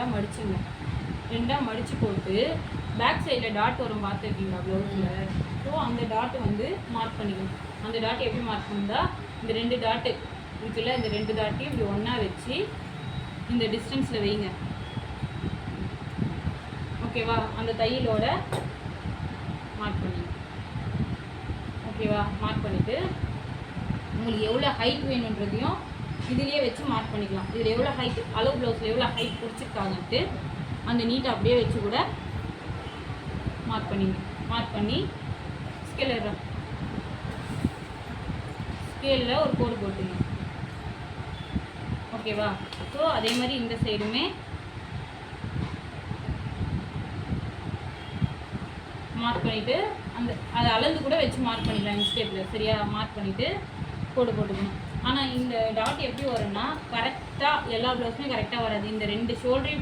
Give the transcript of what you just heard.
ரெண்டாக மடிச்சுங்க. ரெண்டாக மடித்து போட்டு பேக் சைடில் டாட் வரும் பார்த்துருக்கீங்களா ப்ளவுஸில்? ஸோ அந்த டாட்டு வந்து மார்க் பண்ணிக்கணும். அந்த டாட் எப்படி மார்க் பண்ணால் இந்த 2 டாட்டு இருக்குல்ல, இந்த 2 டாட்டையும் இப்படி ஒன்றா வச்சு இந்த டிஸ்டன்ஸில் வைங்க. ஓகேவா? அந்த தையலோட மார்க் பண்ணி ஓகேவா? மார்க் பண்ணிவிட்டு உங்களுக்கு எவ்வளோ ஹைட் வேணுன்றதையும் இதுலேயே வச்சு மார்க் பண்ணிக்கலாம். இதில் எவ்வளோ ஹைட், அளவு ப்ளவுஸில் எவ்வளோ ஹைட் பிடிச்சிருக்காங்கன்ட்டு அந்த நீட்டை அப்படியே வச்சு கூட மார்க் பண்ணிங்க. மார்க் பண்ணி ஸ்கேலில் ஒரு கோடு போட்டுங்க. ஓகேவா? ஸோ அதே மாதிரி இந்த சைடுமே மார்க் பண்ணிவிட்டு அதை அளந்து கூட வச்சு மார்க் பண்ணிக்கலாம் இன்ஸ்டேப்பில். சரியா? மார்க் பண்ணிவிட்டு கோடு போட்டுக்கணும். ஆனால் இந்த டாட் எப்படி வரும்னா கரெக்டாக எல்லா ப்ளவுஸுமே கரெக்டாக வராது. இந்த 2 ஷோல்டரையும்